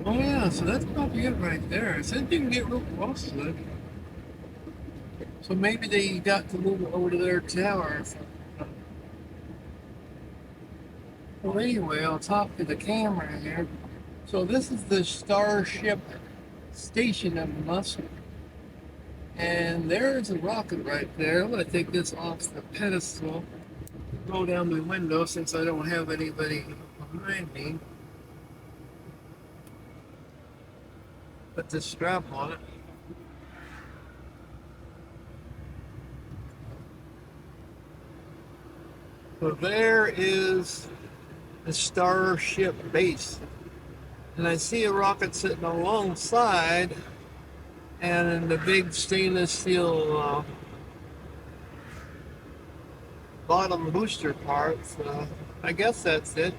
Oh yeah, so that's probably it right there. It said you can get real close to it. So maybe they got to move it over to their tower or something. Well, anyway, I'll talk to the camera here. So this is the Starship station of Musk. And there's a rocket right there. I'm going to take this off the pedestal, roll down my window since I don't have anybody behind me. Put this strap on it. So there is the Starship base. And I see a rocket sitting alongside, and in the big stainless steel bottom booster parts. I guess that's it.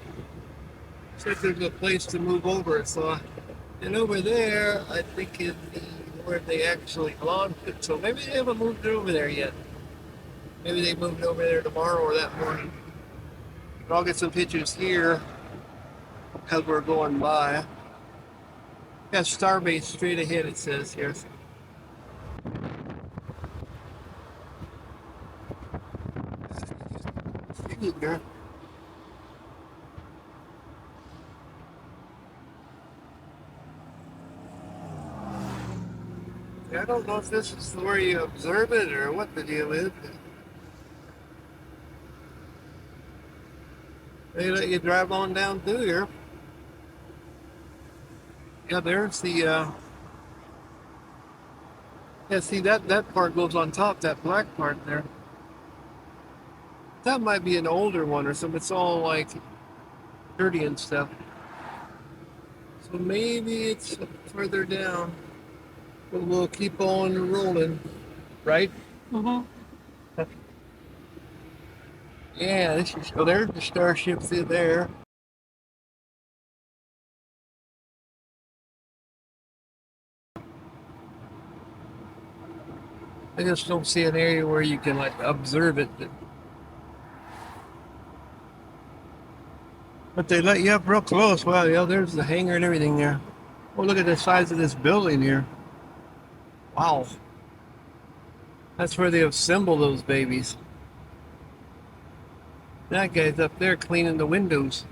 Looks like there's a place to move over. So, and over there, I think is where they actually launched it. So maybe they haven't moved it over there yet. Maybe they moved it over there tomorrow or that morning. But I'll get some pictures here as we're going by. Got Starbase straight ahead, it says here. Here. I don't know if this is where you observe it or what the deal is. They let you drive on down through here. Yeah, there's the yeah, see that part goes on top, that black part there. That might be an older one or something. It's all like dirty and stuff. So maybe it's further down. But we'll keep on rolling, right? Mm-hmm. Yeah, this is, oh, there's the Starship through there. I just don't see an area where you can like observe it. But they let you up real close. Wow, yeah, there's the hangar and everything there. Oh, look at the size of this building here. Wow. That's where they assemble those babies. That guy's up there cleaning the windows.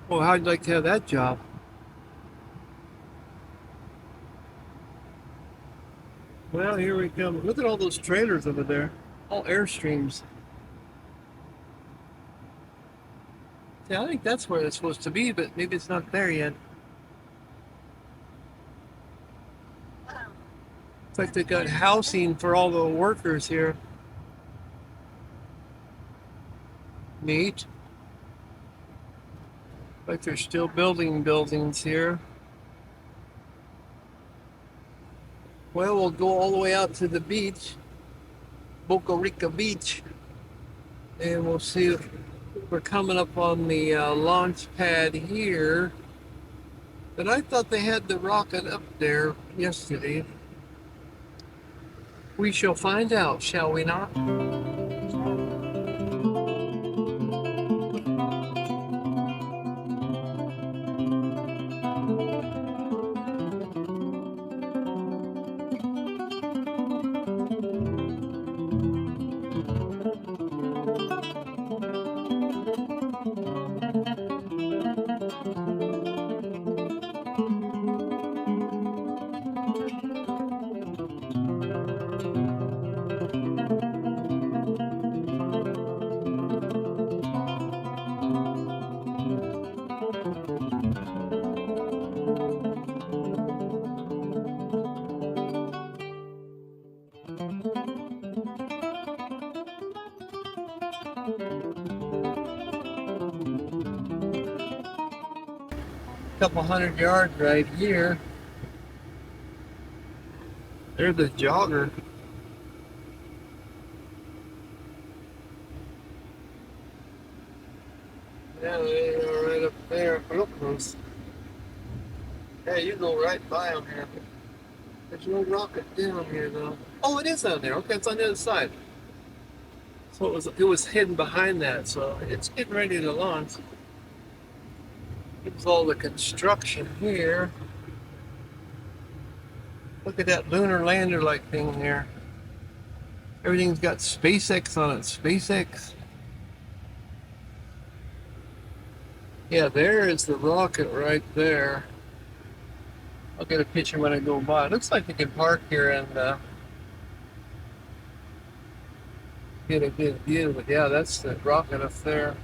Well, how'd you like to have that job? Well, here we come. Look at all those trailers over there. All Airstreams. Yeah, I think that's where it's supposed to be, but maybe it's not there yet. It's like they got housing for all the workers here. Neat. Like they're still building buildings here. Well, we'll go all the way out to the beach, Boca Chica Beach, and we'll see if we're coming up on the launch pad here. But I thought they had the rocket up there yesterday. We shall find out, shall we not? Couple 100 yards right here. There's the jogger. Yeah, they are right up there, real close. Yeah, you go right by them here. There's no rocket down here though. Oh, it is down there. Okay, it's on the other side. So it was hidden behind that, so it's getting ready to launch. Here's all the construction here. Look at that lunar lander like thing there. Everything's got SpaceX on it. SpaceX. Yeah, there is the rocket right there. I'll get a picture when I go by. It looks like we can park here and get a good view. But yeah, that's the rocket up there.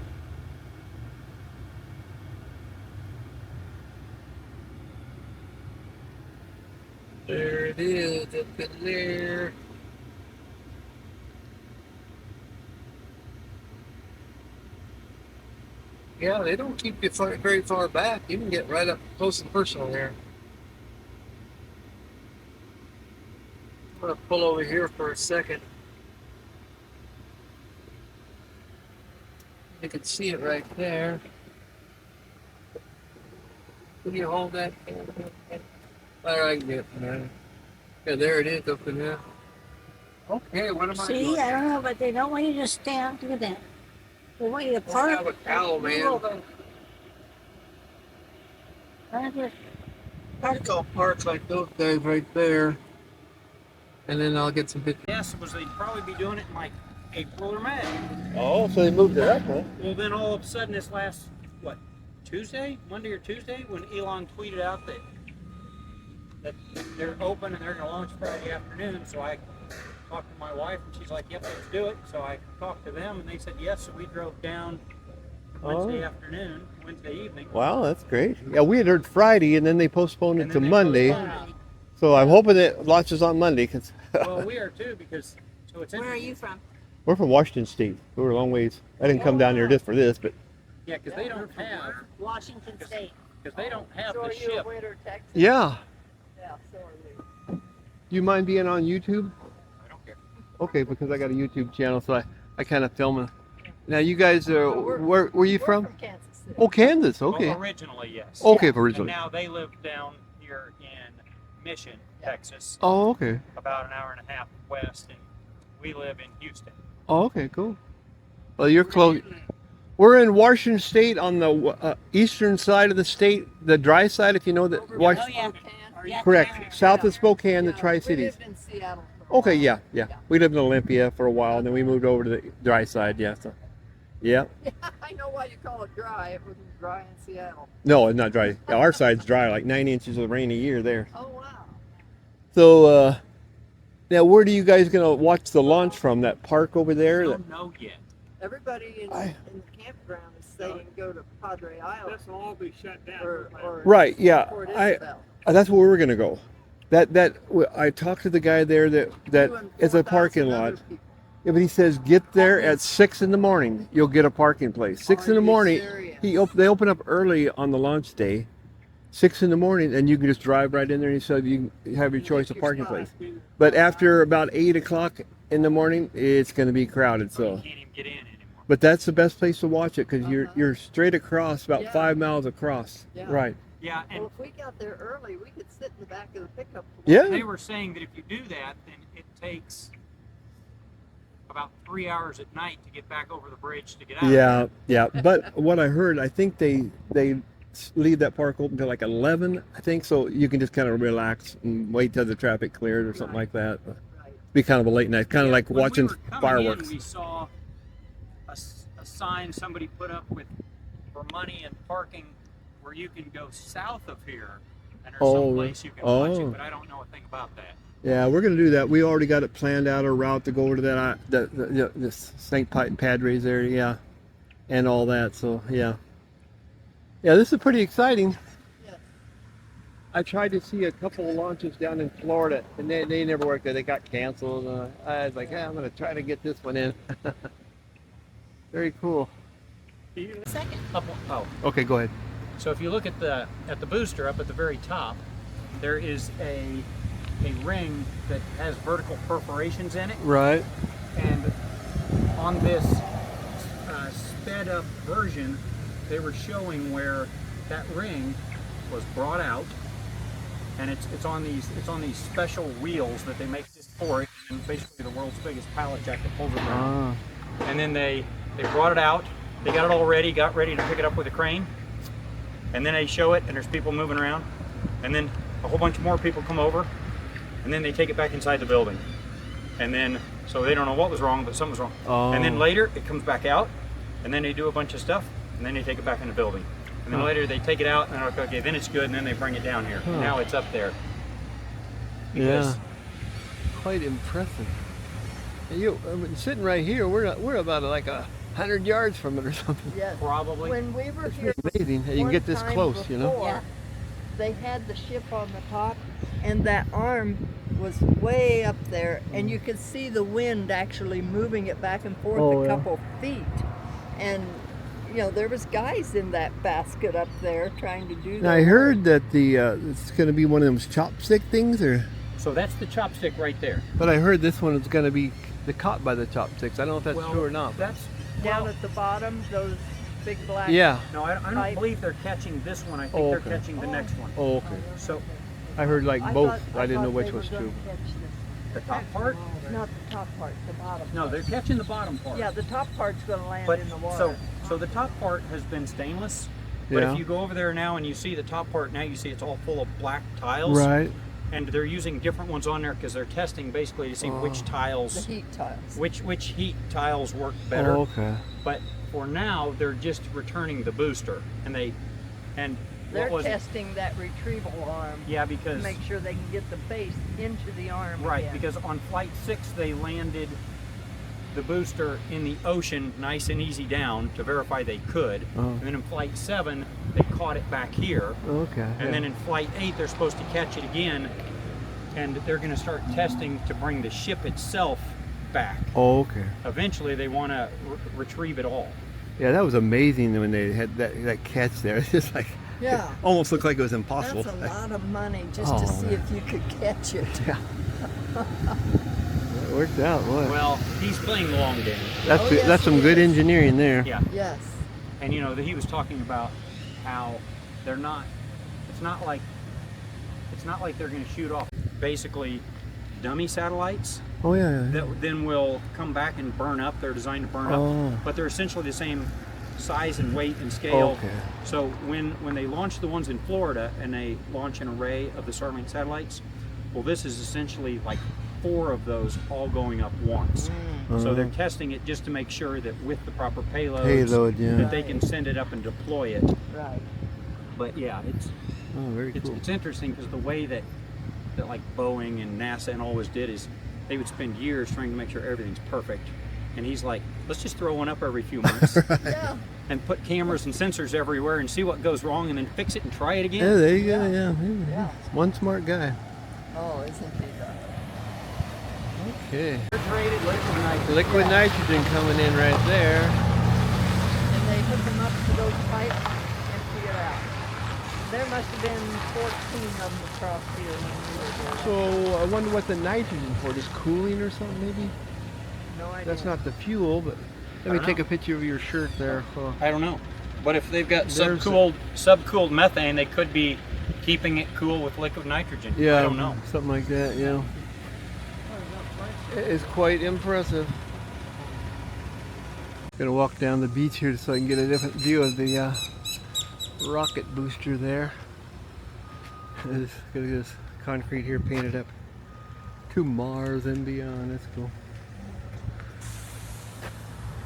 There it is up in there. Yeah, they don't keep you very far back. You can get right up close and personal here. I'm gonna pull over here for a second. You can see it right there. Can you hold that? There, I can get it from there. Yeah, there it is up in there. Okay, what am I doing? See, I don't know, but they don't want you to stand. Look at that. They want you to I park. have a cow, man. I'll park like those guys right there. And then I'll get some pictures. Yes, was they'd probably be doing it in like April or May. Oh, so they moved it up, huh? Well, then all of a sudden this last, what, Monday or Tuesday, when Elon tweeted out that they're open and they're going to launch Friday afternoon. So I talked to my wife and she's like, yep, let's do it. So I talked to them and they said yes. So we drove down Wednesday afternoon, Wednesday evening. Wow, that's great. Yeah, we had heard Friday, and then they postponed it And to then they Monday. postponed it. So I'm hoping it launches on Monday. Cause Well, we are too because, so it's Where are you from? we're from Washington State. We were a long ways. I didn't come down here just for this, but Yeah, because they don't have, Washington State. because they don't have So the are you ship. a winter Texas? yeah. Yeah, so are you. Do you mind being on YouTube? I don't care. Okay, because I got a YouTube channel, so I kind of film it. Now you guys are where are you We're from? Kansas City. Oh, Kansas. Okay. Well, originally, yes. Okay, And originally. now they live down here in Mission, Texas, Oh, okay. about an hour and a half west, and we live in Houston. Oh, okay, cool. Well, you're close. We're in Washington State on the eastern side of the state, the dry side, if you know that. Oh, yeah. Yeah. Correct. South of Spokane, the Yeah, Tri-Cities. We lived in Seattle for a Okay, while. yeah. We lived in Olympia for a while, and then we moved over to the dry side. Yeah. So, yeah. I know why you call it dry. It wasn't dry in Seattle. No, it's not dry. Our side's dry, like 9 inches of rain a year there. Oh, wow. So, now where do you guys gonna watch the launch from? That park over I there? don't know yet. Everybody in the campground is saying go to Padre Island. This will all be shut down. Or Right. Yeah. Port I. Isabel. That's where we're gonna go. I talked to the guy there that You and is a 4,000 parking other lot. people. Yeah, but he says get there at 6 in the morning. You'll get a parking place. 6 in the Are you morning. serious? They open up early on the launch day. 6 in the morning, and you can just drive right in there, and so you can have your choice of Pick your parking spot. place. But after about 8 o'clock in the morning, it's going to be crowded. You So, can't even get in anymore. but that's the best place to watch it because you're straight across, about Yeah. 5 miles across. Yeah. Right. Yeah, and Well, if we got there early, we could sit in the back of the pickup. Yeah. they were saying that if you do that, then it takes about 3 hours at night to get back over the bridge to get out. Yeah. But what I heard, I think they leave that park open till like 11, I think, so you can just kind of relax and wait till the traffic clears or something like that. Right. Be kind of a late night, kind of like When watching we were coming fireworks. In, we saw a sign somebody put up for money and parking where you can go south of here, and there's some place you can watch it, but I don't know a thing about that. Yeah, we're gonna do that. We already got it planned out, our route to go over to that the St. Padres there, yeah, and all that. So yeah, this is pretty exciting. Yes. I tried to see a couple of launches down in Florida, and they never worked. They got canceled. I was like, I'm gonna try to get this one in. Very cool. Second. Oh, Okay, go ahead. so if you look at the booster up at the very top, there is a ring that has vertical perforations in it, Right. and on this sped up version, they were showing where that ring was brought out, and it's on these special wheels that they make just for it, and basically the world's biggest pallet jack that pulls it around. and then they brought it out. They got it all ready, got ready to pick it up with a crane, and then they show it, and there's people moving around, and then a whole bunch more people come over, and then they take it back inside the building, and then so they don't know what was wrong, but something was wrong. Oh. And then later it comes back out, and then they do a bunch of stuff, and then they take it back in the building, and then later they take it out, and they're like, okay, then it's good, and then they bring it down here. And now it's up there. Yeah, quite impressive. And you sitting right here. We're about like 100 yards from it or something. Yes. Probably. When we were here, Amazing. You can get this one time close, you know. before, Yeah. They had the ship on the top, and that arm was way up there, and you could see the wind actually moving it back and forth Oh, a yeah. couple feet. And you know, there was guys in that basket up there trying to do that. Now, I heard that it's going to be one of those chopstick things, or. So that's the chopstick right there. But I heard this one is going to be caught by the chopsticks. I don't know if that's Well, true or not. That's Down at the bottom, those big black. Yeah. no, I don't Pipe. believe they're catching this one. I think Oh, they're okay. catching the next one. Oh, okay. So I heard like both. I didn't know thought which they was were gonna true. catch this. the top part? Not the top part, the bottom. No, they're catching the bottom part. Yeah, the top part's gonna land But in the water. so the top part has been stainless. But Yeah. if you go over there now and you see the top part, now you see it's all full of black tiles. Right. And they're using different ones on there because they're testing basically to see which the tiles, heat tiles. which heat tiles work better. Oh, okay. But for now, they're just returning the booster, and They're what was it? testing that retrieval arm Yeah, to because make sure they can get the base into the arm right, again. because on flight 6 they landed the booster in the ocean, nice and easy down to verify they could, Oh. and then in flight 7 they caught it back here, Okay. and then in flight 8 they're supposed to catch it again, and they're going to start testing to bring the ship itself back. Oh, okay. Eventually they want to retrieve it all. Yeah, that was amazing when they had that catch there. It's just like Yeah. almost looked like it was impossible. That's a lot of money just Oh, to see man. if you could catch it. Yeah. It worked out. Boy. Well, he's playing long game. That's Oh, yes, that's some he good is. engineering there. Yeah. Yes. And you know, he was talking about how they're not, it's not like they're going to shoot off basically dummy satellites Oh yeah. Yeah. that then will come back and burn up. They're designed to burn Oh. up, but they're essentially the same size and weight and scale. Okay. So when they launch the ones in Florida and they launch an array of the Starlink satellites, well, this is essentially like 4 of those all going up once. So they're testing it just to make sure that with the proper payloads, Payload, yeah. that they can send it up and deploy it. Right. But yeah, Oh, very cool. it's interesting because the way that like Boeing and NASA and always did is they would spend years trying to make sure everything's perfect. And he's like, let's just throw one up every few months Yeah. and put cameras and sensors everywhere and see what goes wrong and then fix it and try it Yeah, again. there you go. Yeah. Yeah. One smart guy. Oh, isn't he though? Okay. Refrigerated liquid nitrogen. Liquid nitrogen coming in right there. And they hook them up to those pipes and empty it out. There must have been 14 of them across here when we were there. So I wonder what the nitrogen for? Just cooling or something maybe? No idea. That's not the fuel, but let me don't take know. a picture of your shirt there. So. I don't know. But if they've got There's subcooled methane, they could be keeping it cool with liquid nitrogen. Yeah, I don't know. something like that. Yeah, it is quite impressive. Gonna walk down the beach here so I can get a different view of the rocket booster there. Gonna get this concrete here painted up to Mars and beyond. That's cool.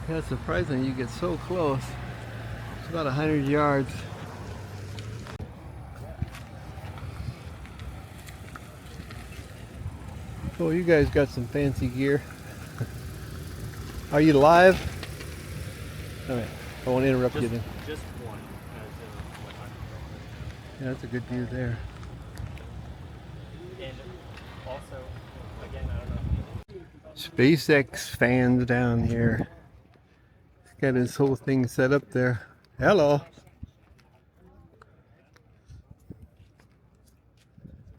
Yeah, it's surprising you get so close. It's about 100 yards. Oh, you guys got some fancy gear. Are you live? Alright, I won't interrupt you then. Just one. Yeah, that's a good view there. And also, again, I don't know. SpaceX fans down here. He's got his whole thing set up there. Hello.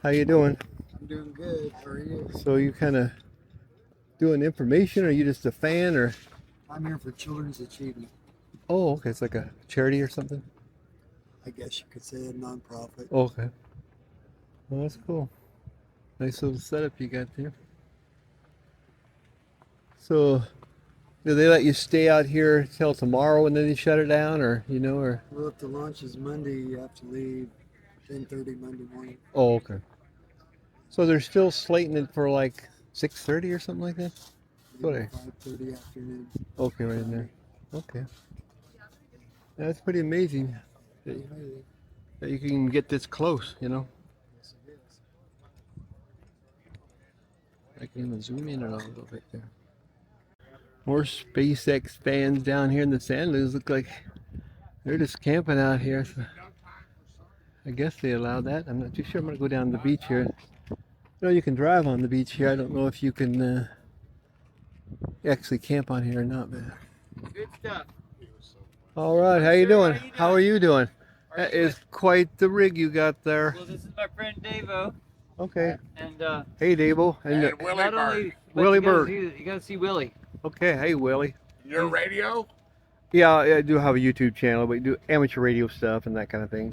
How you doing? I'm doing good. How are you? So you kind of doing information, or are you just a fan, or? I'm here for Children's Achievement. Oh, okay. It's like a charity or something. I guess you could say a nonprofit. Oh, okay. Well, that's cool. Nice little setup you got there. So, Do they let you stay out here till tomorrow and then they shut it down, or or? Well, if the launch is Monday, you have to leave 10:30 Monday morning. Oh, okay. So they're still slating it for like 6:30 or something like that. Maybe Okay. 5:30 afternoon. Okay, right in there. Okay. That's pretty amazing that you can get this close. Yes, it is. I can even zoom in a little bit there. More SpaceX fans down here in the sand dunes. Look like they're just camping out here. So I guess they allow that. I'm not too sure. I'm gonna go down the beach here. You can drive on the beach here. I don't know if you can actually camp on here or not. But Good stuff. all right, how you Sir, doing? how you How are you doing? That is quite the rig you got there. Well, this is my friend Davo, Okay. and Hey, Dable. And not only but Willie you gotta Bird. see- you gotta see Willie. okay. Hey, Willie. Your radio? Yeah, I do have a YouTube channel. We do amateur radio stuff and that kind of thing.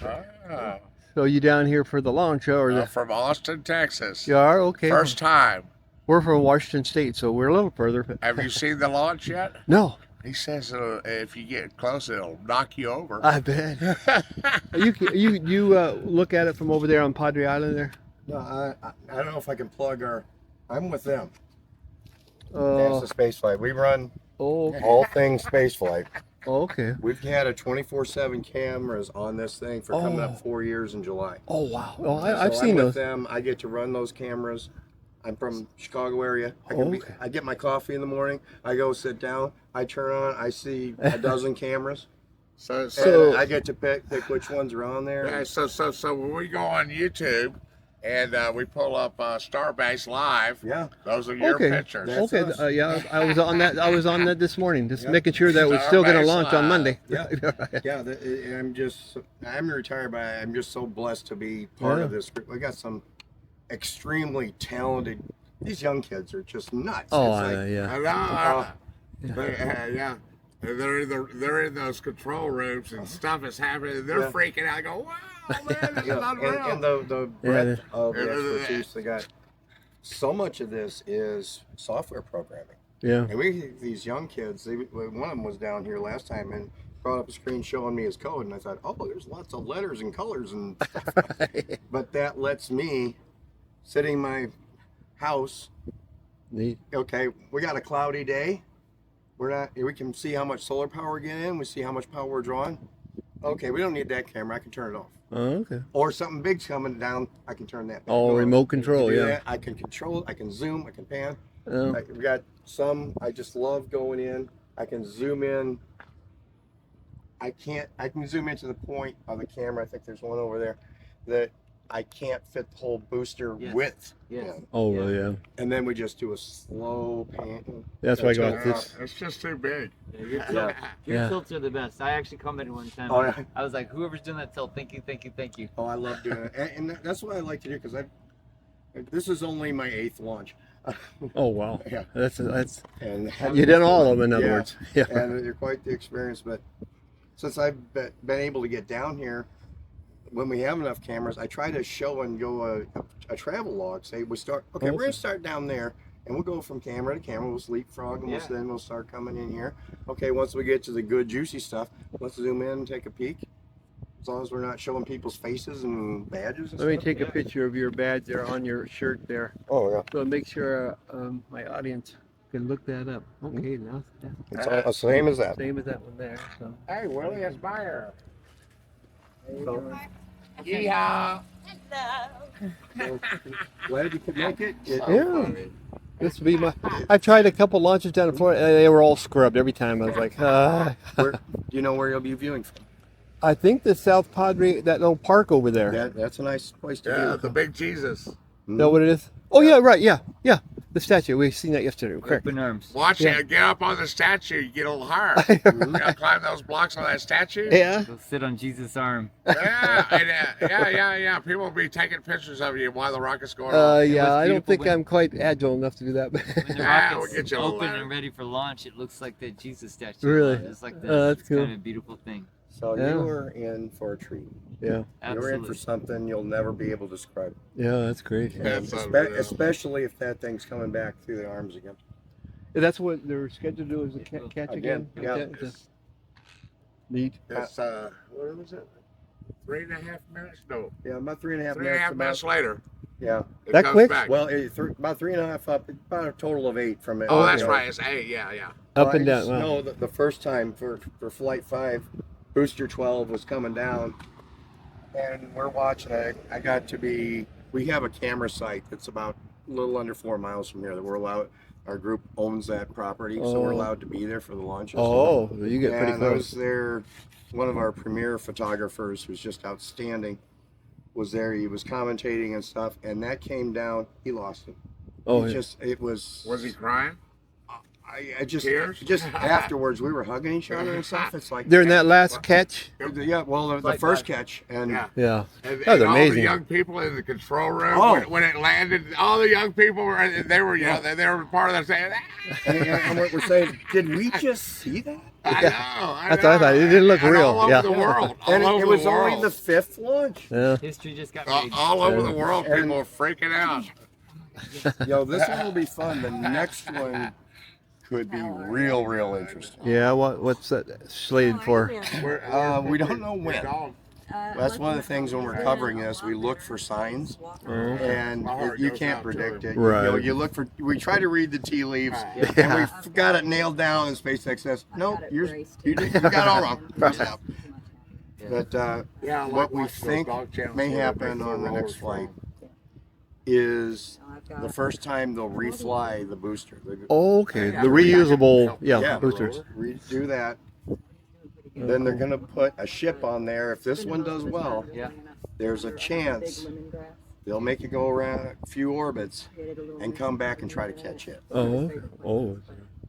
Ah, So you down here for the launch, or the? from Austin, Texas. You are okay. First time. We're from Washington State, so we're a little further. But Have you seen the launch yet? no, He says if you get close, it'll knock you over. I bet. You look at it from over there on Padre Island there. No, I don't know if I can plug our. I'm with them. Oh, NASA spaceflight. We run oh, all things spaceflight. okay. We've had a 24/7 cameras on this thing for coming Oh. up 4 years in July. Oh wow. Oh, So I've seen I'm those. with them. I get to run those cameras. I'm from Chicago area. Okay. I get my coffee in the morning. I go sit down. I turn on. I see a dozen cameras. So, And I get to pick which ones are on there. yeah, so when we go on YouTube and we pull up Starbase Live, Yeah. those are your Okay. pictures. That's Okay. us. Yeah, I was on that. I was on that this morning, just Yeah. making sure that was still going to Starbase launch on Live. Monday. Yeah. Yeah, I'm retired, but I'm just so blessed to be part of this group. We got some extremely talented. These young kids are just nuts. Oh, It's like, yeah. I know. Yeah. Yeah. They're in those control rooms and stuff is happening. And they're Yeah. freaking out. I go, wow, man, this is yeah, unreal. and the Yeah, breadth of the Yeah. expertise they got. So much of this is software programming, Yeah. and these young kids. One of them was down here last time and brought up a screen showing me his code, and I thought, oh, there's lots of letters and colors and stuff. But that lets me sitting in my house. Neat. Okay, we got a cloudy day. We can see how much solar power we're getting in. We see how much power we're drawing. Okay, we don't need that camera. I can turn it off. Oh, okay. Or something big's coming down. I can turn that back Oh, on. remote control. Do Yeah. that. I can control it. I can zoom. I can pan. Oh, We got some. I just love going in. I can zoom in. I can zoom into the point of the camera. I think there's one over there that I can't fit the whole booster Yes. width. Yes. in. oh, well, yeah. And then we just do a slow pan. That's why I got this. It's just too big. Your Yeah. tilts are the best. I actually commented one time. Oh, yeah. I was like, whoever's doing that tilt, thank you, thank you, thank you. Oh, I love doing it, and that's what I like to do because this is only my 8th launch. Oh, wow. Yeah. That's And you did all of them, in other Yeah. words. Yeah. and they're quite the experience. But since I've been able to get down here, when we have enough cameras, I try to show and go a travel log. Say we're gonna start down there, and we'll go from camera to camera. We'll leapfrog, and then we'll start coming in here. Okay, once we get to the good juicy stuff, let's zoom in and take a peek. As long as we're not showing people's faces and badges and Let me stuff. take a picture of your badge there on your shirt there. Oh yeah. So make sure my audience can look that up. Okay, now It's all the same as that. same as that one there. So. Hey, Willie, it's Meyer. So, Yeah. glad you could make it. Yeah. This would be my. I tried a couple launches down in Florida. And they were all scrubbed every time. I was like, Do you know where you'll be viewing from? I think the South Padre, that little park over there. That's a nice place to Yeah, view. the big Jesus. Is that what it is? Oh yeah, right. Yeah, yeah. The statue. We've seen that yesterday. Correct. Open arms. Watch Yeah. it. Get up on the statue. You get a little higher. You gotta climb those blocks on that statue. Yeah. Go sit on Jesus' arm. Yeah, and, yeah. People will be taking pictures of you while the rocket's going off. Yeah. I don't beautiful think when- I'm quite agile enough to do that. When the Ah, we'll rocket's get you a little open ladder. and ready for launch, it looks like the Jesus statue. Really? It's like this. That's it's cool. kind of a beautiful thing. So Yeah. you were in for a treat. Yeah. You're in for Absolutely. something you'll never be able to describe. Yeah. That's great. That's Espe- unreal. especially if that thing's coming back through the arms again. That's what they're scheduled to do, is a catch again? Yeah. That's neat. It's what was it? 3.5 minutes? No, Yeah, about 3.5 3.5 minutes. minutes later. Yeah. It That comes quick? back. Well, about 3.5 up, about a total of 8 from it. Oh, that's right. It's 8. Yeah, yeah. Up and down. Wow. No, the first time for Flight 5, Booster 12 was coming down, and we're watching it. I got to be. We have a camera site that's about a little under 4 miles from here that we're allowed. Our group owns that property, so we're allowed to be there for the launches. Oh, you get pretty And I was close. there. One of our premier photographers, who's just outstanding, was there. He was commentating and stuff, and that came down. He lost it. Oh, He yeah. just it was. Was he crying? I just Tears? just afterwards we were hugging each other and stuff. It's like During that last catch? yeah, well the Flight first 5. catch and Yeah. Yeah. And, That was and all the amazing. young people in the control room Oh. when it landed, all the young people were they were you know they were part of that saying. "Ah." and we're saying, did we just see that? I know. I That's what I thought. It didn't look And real. All over Yeah. the world. And all over it was the world. only the 5th launch. Yeah. History just got all, made. all over the world. And- People were freaking out. This one will be fun. The next one could be real interesting. Yeah, what's that slated for? We don't know when. Don't. That's one of the things when we're covering this. We look for signs, and My heart you goes can't out to predict her. it. Right. You look for. We try to read the tea leaves, Yeah. and we've got it nailed down. And SpaceX says, "No, you got it all wrong." But Yeah, I like what we watching those think dog channels may where they happen make on the rollers next flight from. is the first time they'll refly the booster. Oh, okay. The reusable, Yeah. yeah, boosters. Redo that. Then they're going to put a ship on there. If this one does well, Yeah. there's a chance they'll make it go around a few orbits and come back and try to catch it. Oh, oh.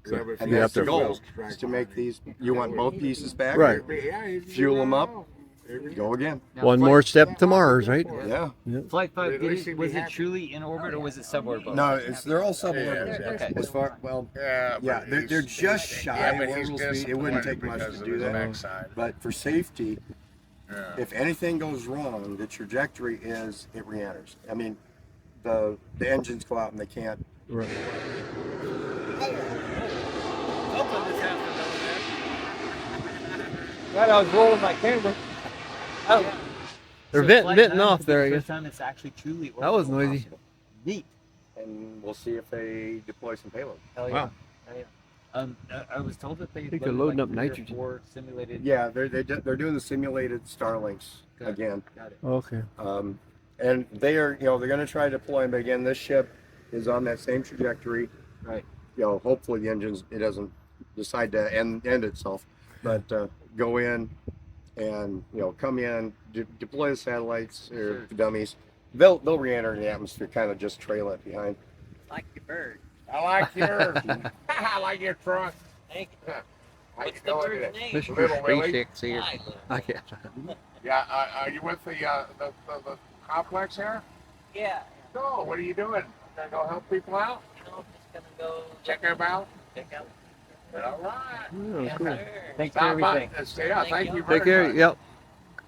Yeah, but if And you that's have the to goal, is to make these. You want both pieces back? Right. Yeah, you can Fuel do them that up. now. Go again. Now, One Flight- more step to Mars, right? Yeah. Flight 5, At least he'd be was it happy. truly in orbit or was it suborbital? No, they're all suborbitals. Yeah, okay. As far Yeah, yeah, but they're he's- just shy Yeah, of but he's orbital speed. It wouldn't take much because to of do his that. backside. But for safety, Yeah. if anything goes wrong, the trajectory is it re-enters. I mean, the engines go out and they can't. Right. Right, I was rolling my camera. They're So venting Flight venting 9 off will be there, the I first guess. time it's actually truly That was orbital noisy. possible. Neat. And we'll see if they deploy some payload. Hell yeah. Wow. Hell yeah. I was told that they think loaded they're loading like up 3 or nitrogen. 4 simulated. Yeah, they're doing the simulated Starlinks Got it. again. Got it. Okay. And they are, they're going to try to deploy them. But again, this ship is on that same trajectory. Right. Hopefully the engines, it doesn't decide to end itself, but go in and, come in, deploy the satellites or dummies. They'll re-enter the atmosphere, kind of just trail it behind. Like your bird. I like yours. I like your truck. Thank you. How you What's the doing bird's today? name? Mr. Little Willie. SpaceX here. Hi. I can't. Yeah, are you with the complex here? Yeah. No, what are you doing? Gonna go help people out? You know, I'm just gonna go Check them out? check out. All right. Oh, Yes, cool. sir. Thanks for Stop by. everything. Yeah, thank you very Take care. much. Yep.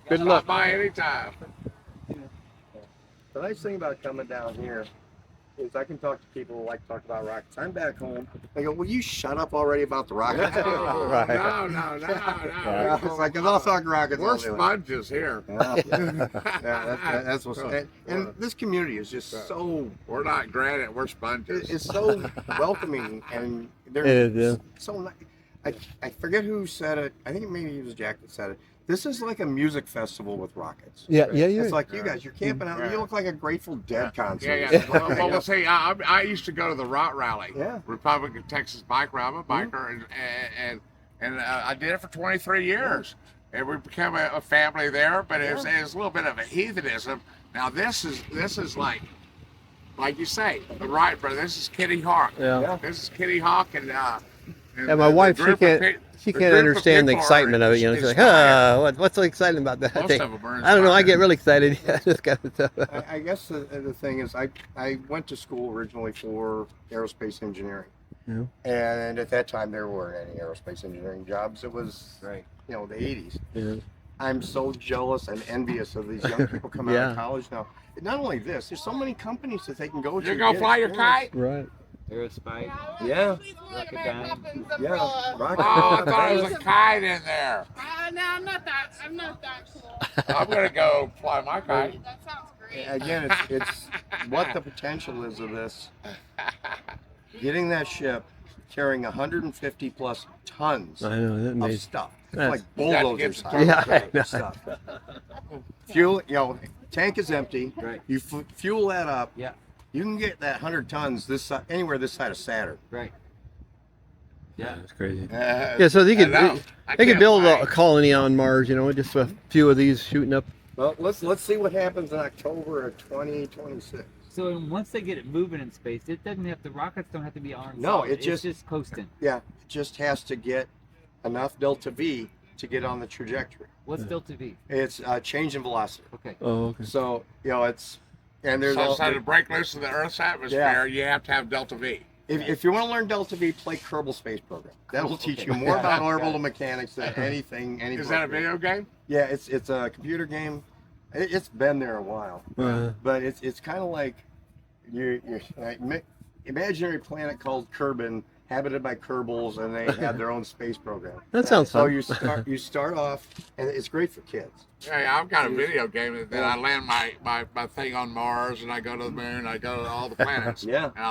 Good Stop luck. by anytime. The nice thing about coming down here is I can talk to people who like to talk about rockets. I'm back home. They go, will you shut up already about the rockets? No, Right. no. It's like, 'cause I'll talk rockets. We're I'll do it. sponges here. That's what's and this community is just so We're not granite, we're sponges. it's so welcoming and they're It is, so nice. I forget who said it. I think maybe it was Jack that said it. This is like a music festival with rockets. Yeah, yeah. It's like you guys, you're camping out. Yeah. You look like a Grateful Dead concert. Yeah. Well, let's see. I used to go to the Rot Rally, Yeah. Republic of Texas Bike Rally. I'm a biker, and I did it for 23 years, and we became a family there. But it's a little bit of a heathenism. Now this is like you say, the Wright brother. This is Kitty Hawk. Yeah. This is Kitty Hawk, and my wife, she group of can't. pe- She the can't group of understand the people excitement are of it. She's like, inspired. what's so exciting about that? Most of them are I don't know. I inspired. get really excited. Yeah, this kind of stuff. I guess the thing is, I went to school originally for aerospace engineering. Yeah. And at that time, there weren't any aerospace engineering jobs. It was, Right. the 80s. Yeah. I'm so jealous and envious of these young people coming out Yeah. of college now. Not only this, there's so many companies that they can go to. You gonna get fly your experience. kite? Right. Aerospike. Yeah. Rocketdyne. Yeah. Oh, Rocket. I thought there was a kite in there. No, I'm not that cool. I'm gonna go fly my kite. That sounds great. Again, it's what the potential is of this. Getting that ship carrying 150 plus tons I know that of made stuff. It's that's- like You got to bulldozer get some size Yeah, I know. stuff. Fuel, tank is empty. Right. You fuel that up. Yeah. You can get that 100 tons anywhere this side of Saturn. Right. Yeah. That's crazy. Yeah, Yeah, so they could I they could can't build fly. a colony on Mars, you know, just a few of these shooting up. Well, let's see what happens in October of 2026. So once they get it moving in space, it doesn't have the rockets don't have to be on. No, solid. it's it's just coasting. Yeah, it just has to get enough delta V to get on the trajectory. What's delta V? It's change in velocity. Okay. Oh, okay. So it's there's So to break loose in the Earth's atmosphere, you have to have delta V. if you want to learn delta V, play Kerbal Space Program. That'll teach you more about orbital mechanics than anything. Any Is that a book will. video game? Yeah, it's a computer game. It's been there a while, but it's kind of like you imaginary planet called Kerbin, habited by Kerbals, and they have their own space program. That sounds So fun. you start off, and it's great for kids. Yeah, I've got a video game that I land my thing on Mars, and I go to the moon, I go to all the planets, Yeah. and I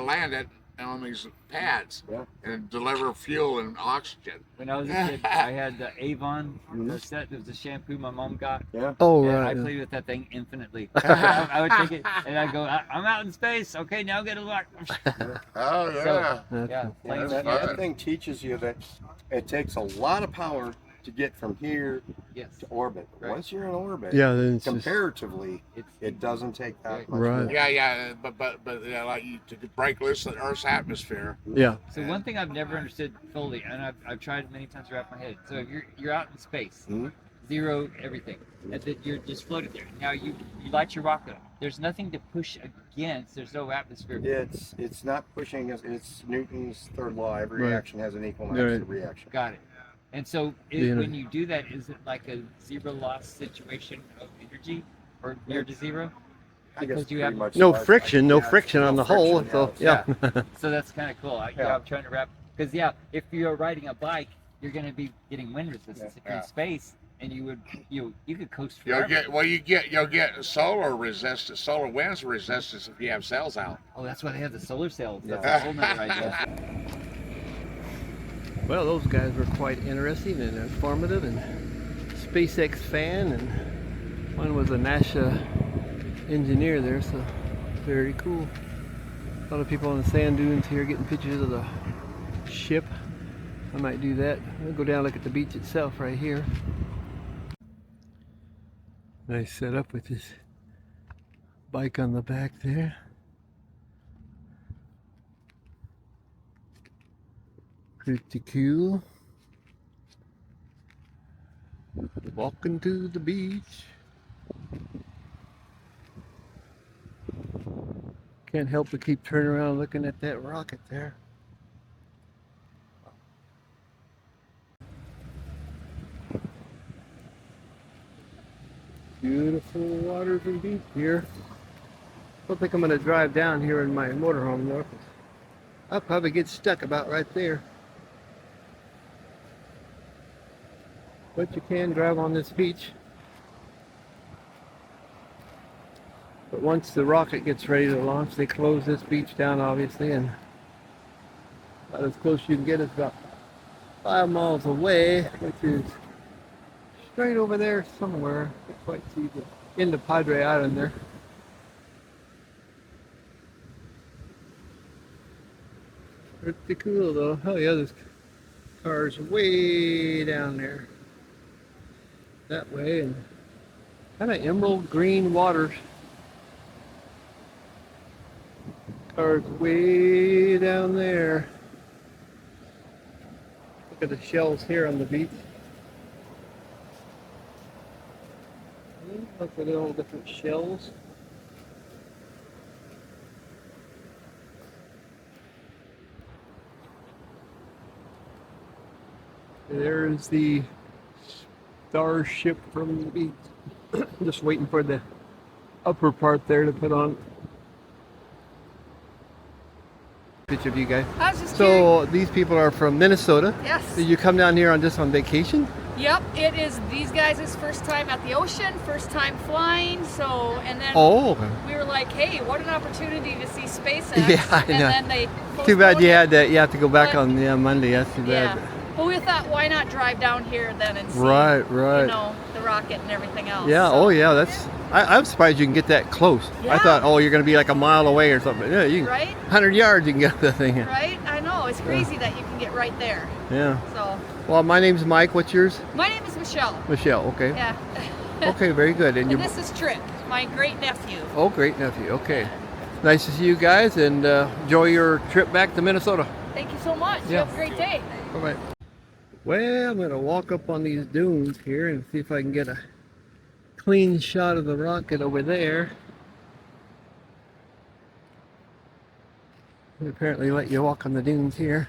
land it on these pads, Yeah. and deliver fuel and oxygen. When I was a kid, I had the Avon the set. It was a shampoo my mom got. Yeah. Oh, And right. I played with that thing infinitely. I would take it and I'd go, I'm out in space. Okay, now get a lock. Oh yeah. So, yeah, Yeah, playing with that thing teaches you that it takes a lot of power to get from here Yes. to orbit. Right. Once you're in orbit, Yeah, then it's just, comparatively, It's it doesn't take that much. Right. more. Yeah, but yeah, like to break loose in the Earth's atmosphere. yeah. So one thing I've never understood fully, and I've tried many times to wrap my head. So if you're out in space, Mhm. zero everything, and then you're just floated there. Now you light your rocket up. There's nothing to push against. There's no atmosphere. It's not pushing. It's Newton's third law. Every Right. reaction has an equal and Right. opposite reaction. Got it. And so Yeah. when you do that, is it like a zero loss situation of energy, or near to zero? I guess Because you pretty have much No so. friction, no Yeah, friction on no the hull. friction, So yeah. yeah. So that's kind of cool. Yeah. I'm trying to wrap because if you're riding a bike, you're going to be getting wind resistance. If you're in Yeah. space, and you could coast You'll forever. get solar resistance, solar winds resistance if you have cells out. Oh, that's why they have the solar cells. That's Yeah. a whole nother idea. Well, those guys were quite interesting and informative, and SpaceX fan, and one was a NASA engineer there, so very cool. A lot of people on the sand dunes here getting pictures of the ship. I might do that. I'll go down and look at the beach itself right here. Nice setup with this bike on the back there. Pretty cool. Walking to the beach. Can't help but keep turning around looking at that rocket there. Beautiful waters and beach here. Don't think I'm going to drive down here in my motorhome though. I'll probably get stuck about right there. But you can drive on this beach. But once the rocket gets ready to launch, they close this beach down obviously, and about as close you can get is about 5 miles away, which is straight over there somewhere. Can't quite see the end of Padre Island there. Pretty cool though. Oh yeah, this car's way down there. That way, and kind of emerald green waters. Car's way down there. Look at the shells here on the beach. Look at all different shells. There's the Starship from the beach. Just waiting for the upper part there to put on. Picture of you guys. I was just curious. So these people are from Minnesota. Yes. Did you come down here on just on vacation? Yep, it is these guys' first time at the ocean, first time flying, so, and then Oh. we were like, hey, what an opportunity to see SpaceX. Yeah, I and know. then they Too bad you postponed had to. You have to go back But- on Monday. That's too it. bad. Yeah, but we thought, why not drive down here then and see, Right. you know, the rocket and everything else. Yeah. So, Oh yeah. That's. I'm surprised you can get that close. I Yeah. thought, oh, you're gonna be like a mile away or something. Yeah, you can, Right? 100 yards you can get the thing. Right? I know, it's crazy that you can get right there. Yeah. So, Well, my name's Mike. What's yours? my name is Michelle. Michelle. Okay. Yeah. Okay. Very good. And And you. this is Trip, my great nephew. Oh, great nephew. Okay. Nice to see you guys, and enjoy your trip back to Minnesota. Thank you so much. You Yeah. have a great day. Bye bye. Well, I'm gonna walk up on these dunes here and see if I can get a clean shot of the rocket over there. They apparently let you walk on the dunes here.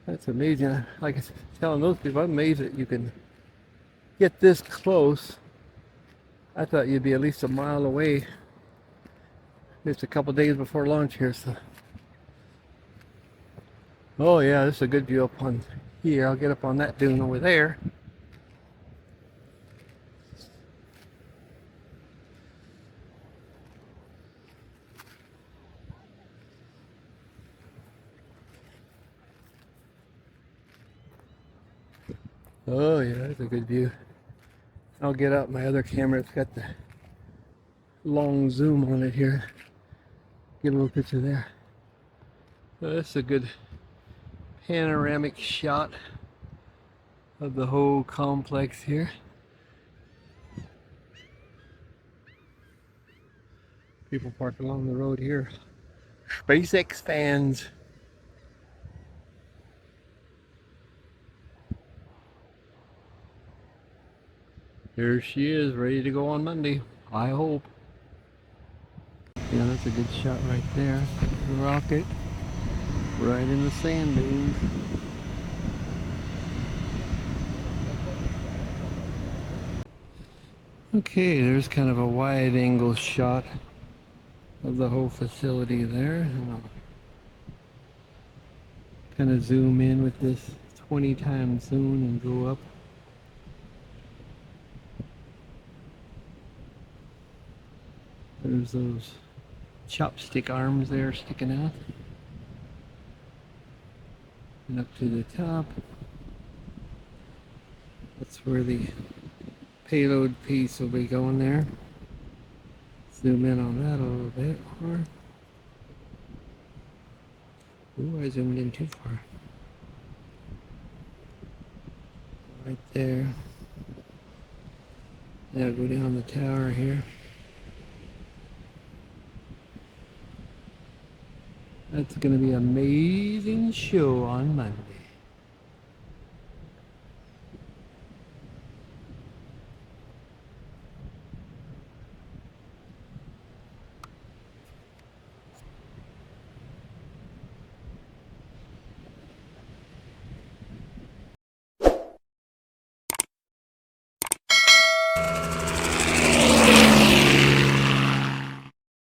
That's amazing. Like I was telling those people, I'm amazed that you can get this close. I thought you'd be at least a mile away. Just a couple days before launch here, so. Oh yeah, this is a good view up on here. I'll get up on that dune over there. Oh yeah, that's a good view. I'll get out my other camera. It's got the long zoom on it here. Get a little picture there. So that's a good panoramic shot of the whole complex here. People park along the road here. SpaceX fans. There she is, ready to go on Monday, I hope. Yeah, that's a good shot right there. The rocket right in the sand dunes. Okay, there's kind of a wide angle shot of the whole facility there. Kind of zoom in with this 20 times zoom and go up. There's those chopstick arms there sticking out. And up to the top. That's where the payload piece will be going there. Zoom in on that a little bit more. Ooh, I zoomed in too far. Right there. Now go down the tower here. That's going to be an amazing show on Monday.